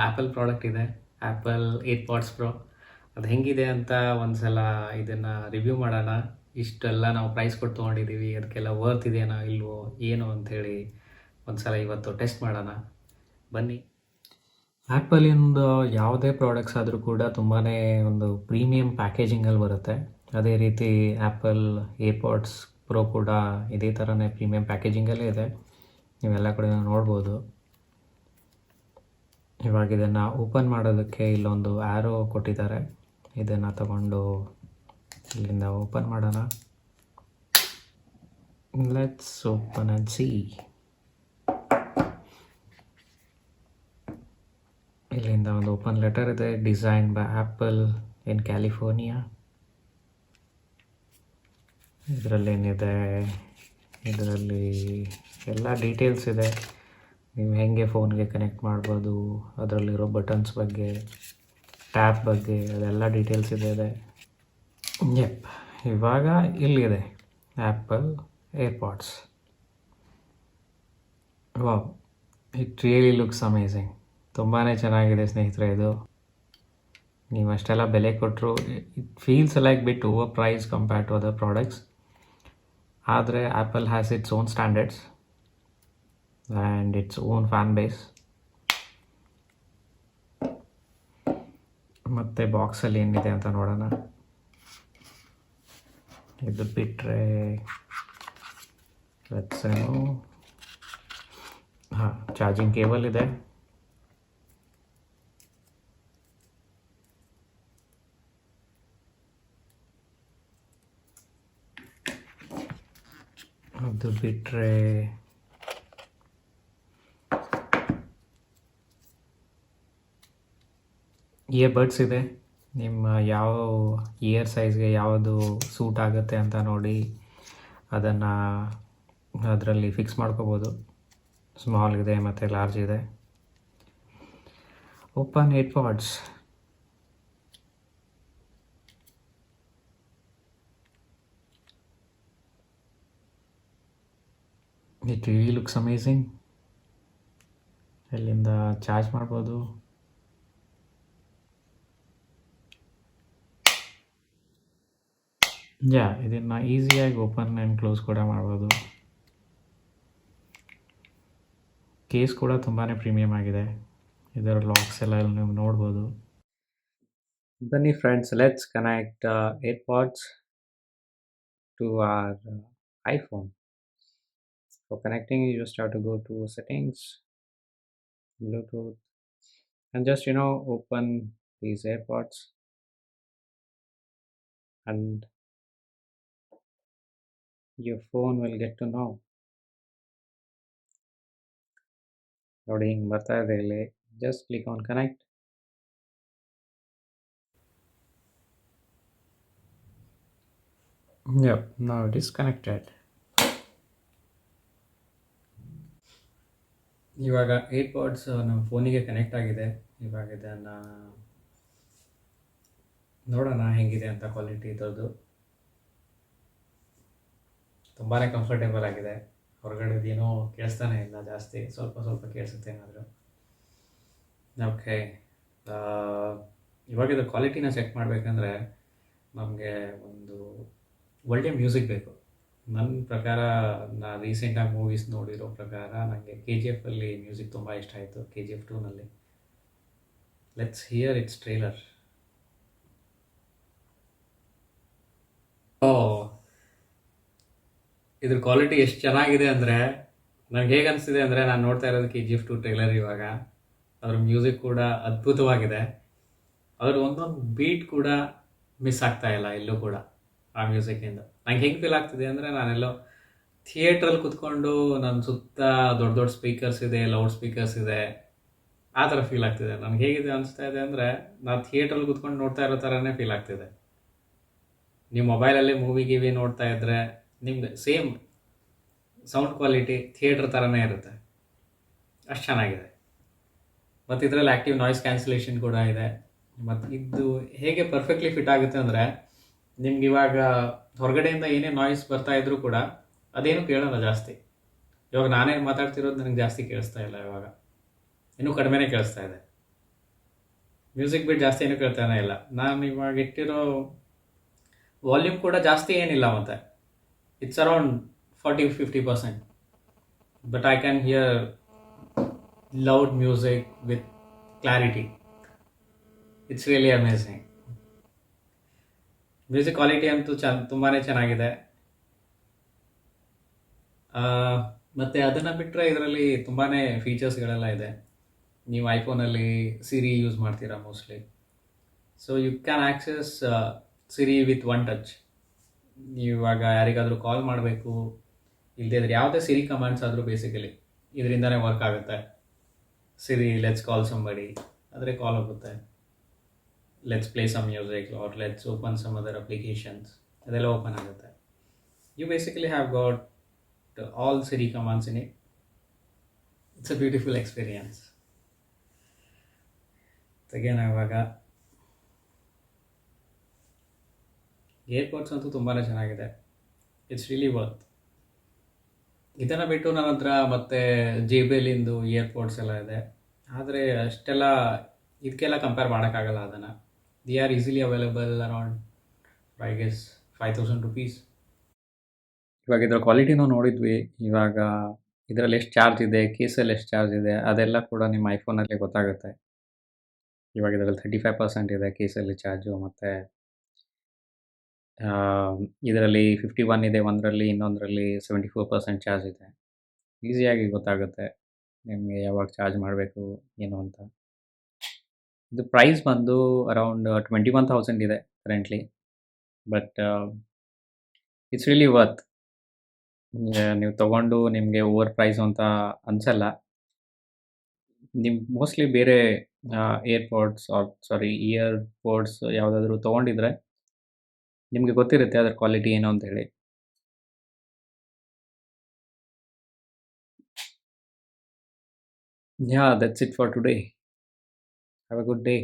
Apple product ಇದೆ, apple AirPods pro. ಅದು ಹೆಂಗಿದೆ ಅಂತ ಒಂದು ಸಲ ಇದನ್ನು ರಿವ್ಯೂ ಮಾಡೋಣ. ಇಷ್ಟೆಲ್ಲ ನಾವು ಪ್ರೈಸ್ ಕೊಟ್ಟು ತೊಗೊಂಡಿದ್ದೀವಿ, ಅದಕ್ಕೆಲ್ಲ ವರ್ತ್ ಇದೆಯಾ ಇಲ್ವೋ ಏನು ಅಂಥೇಳಿ ಒಂದು ಸಲ ಇವತ್ತು ಟೆಸ್ಟ್ ಮಾಡೋಣ, ಬನ್ನಿ. ಆ್ಯಪಲಿಂದ ಯಾವುದೇ ಪ್ರಾಡಕ್ಟ್ಸ್ ಆದರೂ ಕೂಡ ತುಂಬಾ ಒಂದು ಪ್ರೀಮಿಯಂ ಪ್ಯಾಕೇಜಿಂಗಲ್ಲಿ ಬರುತ್ತೆ. ಅದೇ ರೀತಿ ಆ್ಯಪಲ್ ಏರ್ಪಾಡ್ಸ್ ಪ್ರೋ ಕೂಡ ಇದೇ ಥರನೇ ಪ್ರೀಮಿಯಂ ಪ್ಯಾಕೇಜಿಂಗಲ್ಲೇ ಇದೆ, ನೀವೆಲ್ಲ ಕಡೆ ನೋಡ್ಬೋದು. ಇವಾಗ ಇದನ್ನು ಓಪನ್ ಮಾಡೋದಕ್ಕೆ ಇಲ್ಲೊಂದು ಆ್ಯರೋ ಕೊಟ್ಟಿದ್ದಾರೆ, ಇದನ್ನು ತಗೊಂಡು ಇಲ್ಲಿಂದ ಓಪನ್ ಮಾಡೋಣ. Let's open and see. ಇಲ್ಲಿಂದ ಒಂದು ಓಪನ್ ಲೆಟರ್ ಇದೆ, design by Apple in California. ಇದರಲ್ಲೇನಿದೆ, ಇದರಲ್ಲಿ ಎಲ್ಲ ಡೀಟೇಲ್ಸ್ ಇದೆ. ನೀವು ಹೇಗೆ ಫೋನ್ಗೆ ಕನೆಕ್ಟ್ ಮಾಡ್ಬೋದು, ಅದರಲ್ಲಿರೋ ಬಟನ್ಸ್ ಬಗ್ಗೆ, ಟ್ಯಾಪ್ ಬಗ್ಗೆ, ಅದೆಲ್ಲ ಡೀಟೇಲ್ಸ್ ಇದೆ. ಯಪ್, ಇವಾಗ ಇಲ್ಲಿದೆ Apple AirPods. Wow, it really looks amazing. ತುಂಬಾ ಚೆನ್ನಾಗಿದೆ ಸ್ನೇಹಿತರೆ. ಇದು ನೀವು ಅಷ್ಟೆಲ್ಲ ಬೆಲೆ ಕೊಟ್ಟರು, it feels like bit over price compared to other products. ಆದರೆ Apple has its own standards and its own fan base. ಮತ್ತು ಬಾಕ್ಸಲ್ಲಿ ಏನಿದೆ ಅಂತ ನೋಡೋಣ. ಇದು ಬಿಟ್ಟರೆ ಹಾಂ, ಚಾರ್ಜಿಂಗ್ ಕೇಬಲ್ ಇದೆ. ಅದು ಬಿಟ್ಟರೆ ಇಯರ್ಬಡ್ಸ್ ಇದೆ. ನಿಮ್ಮ ಯಾವ ಇಯರ್ ಸೈಜ್ಗೆ ಯಾವುದು ಸೂಟ್ ಆಗುತ್ತೆ ಅಂತ ನೋಡಿ ಅದನ್ನು ಅದರಲ್ಲಿ ಫಿಕ್ಸ್ ಮಾಡ್ಕೋಬೋದು. ಸ್ಮಾಲ್ ಇದೆ ಮತ್ತು ಲಾರ್ಜ್ ಇದೆ. Open AirPods. It really looks amazing. ಇಲ್ಲಿಂದ ಚಾರ್ಜ್ ಮಾಡ್ಬೋದು. ಇದನ್ನು ಈಸಿಯಾಗಿ ಓಪನ್ ಆ್ಯಂಡ್ ಕ್ಲೋಸ್ ಕೂಡ ಮಾಡ್ಬೋದು. ಕೇಸ್ ಕೂಡ ತುಂಬಾ ಪ್ರೀಮಿಯಮ್ ಆಗಿದೆ. ಇದರ ಲಾಕ್ಸ್ ಎಲ್ಲ ನೀವು ನೋಡ್ಬೋದು. ಬನ್ನಿ friends, let's connect AirPods to our iPhone. For connecting, you just have to go to settings, Bluetooth, and just open these AirPods, and your phone will get to know. ನೋಡಿ, ಹಿಂಗೆ ಬರ್ತಾ ಇದೆ ಇಲ್ಲಿ. Just click on connect. Yep, now it is connected. ಇವಾಗ AirPods ನಮ್ಮ ಫೋನಿಗೆ connect ಆಗಿದೆ. ಇವಾಗ ಇದನ್ನು ನೋಡೋಣ ಹೇಗಿದೆ ಅಂತ. ಕ್ವಾಲಿಟಿ ಇದ್ರದ್ದು ತುಂಬಾ ಕಂಫರ್ಟೇಬಲ್ ಆಗಿದೆ. ಹೊರಗಡೆದೇನೋ ಕೇಳಿಸ್ತಾನೆ ಇಲ್ಲ, ಜಾಸ್ತಿ ಸ್ವಲ್ಪ ಕೇಳಿಸುತ್ತೆ ಏನಾದರೂ. ಓಕೆ, ಇವಾಗ ಇದ್ರ ಕ್ವಾಲಿಟಿನ ಚೆಕ್ ಮಾಡಬೇಕಂದ್ರೆ ನಮಗೆ ಒಂದು ಒಳ್ಳೆಯ ಮ್ಯೂಸಿಕ್ ಬೇಕು. ನನ್ನ ಪ್ರಕಾರ, ನಾನು ರೀಸೆಂಟಾಗಿ ಮೂವೀಸ್ ನೋಡಿರೋ ಪ್ರಕಾರ ನನಗೆ KGF ಅಲ್ಲಿ ಮ್ಯೂಸಿಕ್ ತುಂಬ ಇಷ್ಟ ಆಯಿತು. KGF 2ನಲ್ಲಿ. Let's hear its trailer. ಇದ್ರ ಕ್ವಾಲಿಟಿ ಎಷ್ಟು ಚೆನ್ನಾಗಿದೆ ಅಂದರೆ, ನನಗೆ ಹೇಗೆ ಅನಿಸ್ತಿದೆ ಅಂದರೆ, ನಾನು ನೋಡ್ತಾ ಇರೋದು KGF 2 ಟ್ರೇಲರ್. ಇವಾಗ ಅದ್ರ ಮ್ಯೂಸಿಕ್ ಕೂಡ ಅದ್ಭುತವಾಗಿದೆ. ಅದ್ರ ಒಂದೊಂದು ಬೀಟ್ ಕೂಡ ಮಿಸ್ ಆಗ್ತಾ ಇಲ್ಲ ಎಲ್ಲೂ ಕೂಡ ಆ ಮ್ಯೂಸಿಕ್ಕಿಂದ. ನಂಗೆ ಹೆಂಗೆ ಫೀಲ್ ಆಗ್ತಿದೆ ಅಂದರೆ, ನಾನೆಲ್ಲೋ ಥಿಯೇಟ್ರಲ್ಲಿ ಕುತ್ಕೊಂಡು ನನ್ನ ಸುತ್ತ ದೊಡ್ಡ ದೊಡ್ಡ ಸ್ಪೀಕರ್ಸ್ ಇದೆ, ಲೌಡ್ ಸ್ಪೀಕರ್ಸ್ ಇದೆ, ಆ ಥರ ಫೀಲ್ ಆಗ್ತಿದೆ. ನನಗೆ ಹೇಗಿದೆ ಅನಿಸ್ತಾ ಇದೆ ಅಂದರೆ, ನಾನು ಥಿಯೇಟ್ರಲ್ಲಿ ಕುತ್ಕೊಂಡು ನೋಡ್ತಾ ಇರೋ ಥರನೇ ಫೀಲ್ ಆಗ್ತಿದೆ. ನೀವು ಮೊಬೈಲಲ್ಲಿ ಮೂವಿ ನೋಡ್ತಾ ಇದ್ದರೆ ನಿಮ್ಗೆ ಸೇಮ್ ಸೌಂಡ್ ಕ್ವಾಲಿಟಿ ಥಿಯೇಟ್ರ್ ಥರನೇ ಇರುತ್ತೆ. ಅಷ್ಟು ಚೆನ್ನಾಗಿದೆ. ಮತ್ತು ಇದರಲ್ಲಿ ಆ್ಯಕ್ಟಿವ್ ನಾಯ್ಸ್ ಕ್ಯಾನ್ಸಲೇಷನ್ ಕೂಡ ಇದೆ. ಮತ್ತು ಇದು ಹೇಗೆ ಪರ್ಫೆಕ್ಟ್ಲಿ ಫಿಟ್ ಆಗುತ್ತೆ ಅಂದರೆ, ನಿಮ್ಗೆ ಇವಾಗ ಹೊರಗಡೆಯಿಂದ ಏನೇ ನಾಯ್ಸ್ ಬರ್ತಾ ಇದ್ರೂ ಕೂಡ ಅದೇನು ಕೇಳೋಲ್ಲ ಜಾಸ್ತಿ. ಇವಾಗ ನಾನೇ ಮಾತಾಡ್ತಿರೋದು ನನಗೆ ಜಾಸ್ತಿ ಕೇಳಿಸ್ತಾ ಇಲ್ಲ, ಇವಾಗ ಇನ್ನೂ ಕಡಿಮೆನೇ ಕೇಳಿಸ್ತಾ ಇದೆ. ಮ್ಯೂಸಿಕ್ ಬಿಟ್ಟು ಜಾಸ್ತಿ ಏನು ಕೇಳ್ತಾನೆ ಇಲ್ಲ. ನಾನು ಇವಾಗ ಇಟ್ಟಿರೋ ವಾಲ್ಯೂಮ್ ಕೂಡ ಜಾಸ್ತಿ ಏನಿಲ್ಲ ಮತ್ತೆ. It's around 40-50%. But I can hear loud music with clarity. It's really amazing. Music quality ಅಂತೂ ತುಂಬಾ ಚೆನ್ನಾಗಿದೆ. ಆ, ಮತ್ತೆ ಅದನ್ನು ಬಿಟ್ಟರೆ ಇದರಲ್ಲಿ ತುಂಬಾ ಫೀಚರ್ಸ್ಗಳೆಲ್ಲ ಇದೆ. ನೀವು ಐಫೋನಲ್ಲಿ ಸಿರಿ ಯೂಸ್ ಮಾಡ್ತೀರಾ mostly. So you can access Siri with one touch. ನೀವು ಇವಾಗ ಯಾರಿಗಾದರೂ ಕಾಲ್ ಮಾಡಬೇಕು, ಇಲ್ಲದೇ ಇದ್ರೆ ಯಾವುದೇ ಸಿರಿ ಕಮಾಂಡ್ಸ್ ಆದರೂ ಬೇಸಿಕಲಿ ಇದರಿಂದನೇ ವರ್ಕ್ ಆಗುತ್ತೆ. ಸಿರಿ ಲೆಟ್ಸ್ ಕಾಲ್ ಸಂಬಡಿ ಆದರೆ ಕಾಲ್ ಹೋಗುತ್ತೆ. Let's play some music or let's open some other applications, ಅದೆಲ್ಲ ಓಪನ್ ಆಗುತ್ತೆ. You basically have got all Siri commands in it. It's a beautiful experience. ತೆಗೆನ ಇವಾಗ AirPods ಅಂತೂ ತುಂಬಾ ಚೆನ್ನಾಗಿದೆ. It's really worth. ಇದನ್ನು ಬಿಟ್ಟು ನನ್ನ ಹತ್ರ ಮತ್ತೆ ಜೆ ಬಿ ಎಲ್ಲಿಂದು ಇಯರ್ಪೋರ್ಟ್ಸ್ ಎಲ್ಲ ಇದೆ. ಆದರೆ ಅಷ್ಟೆಲ್ಲ ಇದಕ್ಕೆಲ್ಲ ಕಂಪೇರ್ ಮಾಡೋಕ್ಕಾಗಲ್ಲ ಅದನ್ನು. They are easily available around I guess ₹5,000. ಇವಾಗ ಇದರ ಕ್ವಾಲಿಟಿನೂ ನೋಡಿದ್ವಿ. ಇವಾಗ ಇದರಲ್ಲಿ ಎಷ್ಟು ಚಾರ್ಜ್ ಇದೆ, ಕೇಸಲ್ಲಿ ಎಷ್ಟು ಚಾರ್ಜ್ ಇದೆ, ಅದೆಲ್ಲ ಕೂಡ ನಿಮ್ಮ ಐಫೋನಲ್ಲಿ ಗೊತ್ತಾಗುತ್ತೆ. ಇವಾಗ ಇದರಲ್ಲಿ 35% ಇದೆ ಕೇಸಲ್ಲಿ ಚಾರ್ಜು. ಮತ್ತು ಇದರಲ್ಲಿ 51 ಇದೆ ಒಂದರಲ್ಲಿ, ಇನ್ನೊಂದರಲ್ಲಿ 74% ಚಾರ್ಜ್ ಇದೆ. ಈಸಿಯಾಗಿ ಗೊತ್ತಾಗುತ್ತೆ ನಿಮಗೆ ಯಾವಾಗ ಚಾರ್ಜ್ ಮಾಡಬೇಕು ಏನು ಅಂತ. ಇದು ಪ್ರೈಸ್ ಬಂದು ಅರೌಂಡ್ 21,000 ಇದೆ currently. But it's really worth. ನೀವು ತೊಗೊಂಡು ನಿಮಗೆ ಓವರ್ ಪ್ರೈಸ್ ಅಂತ ಅನಿಸಲ್ಲ. ನೀವು ಮೋಸ್ಟ್ಲಿ ಬೇರೆ ಏರ್‌ಪೋಡ್ಸ್ ಆರ್ ಸಾರಿ ಇಯರ್‌ಪೋಡ್ಸ್ ಯಾವುದಾದ್ರೂ ತೊಗೊಂಡಿದ್ರೆ ನಿಮಗೆ ಗೊತ್ತಿರುತ್ತೆ ಅದರ ಕ್ವಾಲಿಟಿ ಏನು ಅಂತ ಹೇಳಿ. Yeah, that's it for today. Have a good day.